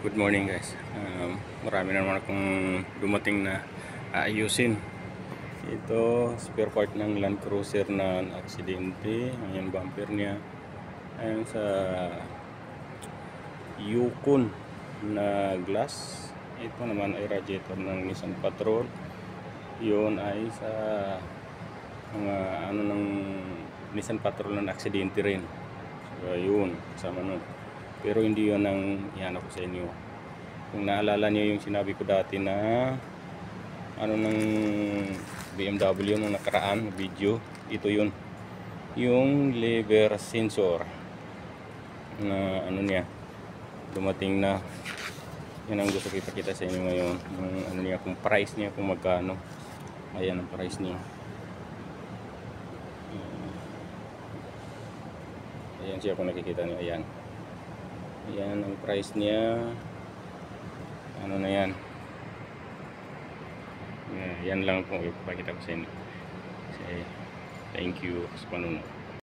Good morning guys. Marami na naman akong dumating na aayusin. Ito, spare part ng Land Cruiser na aksidente. Ayan bumper niya. Ayan sa Yukon na glass. Ito naman ay radiator ng Nissan Patrol. Yun ay sa mga ano ng Nissan Patrol na aksidente rin. So yun, kasama nun. Pero hindi yun ang ihanap ko sa inyo. Kung naalala niyo yung sinabi ko dati na ano ng BMW nung nakaraan video, ito yun. Yung lever sensor na ano niya, dumating na. Yan ang gusto ko ipakita sa inyo ngayon. Yung ano niya, kung price niya, kung magkano. Ayan ang price niya. Ayan siya kung nakikita niyo. Ayan. Ayan ang price niya. Ano na yan. Yan lang po ipapakita ko sa inyo. Thank you sa panunod.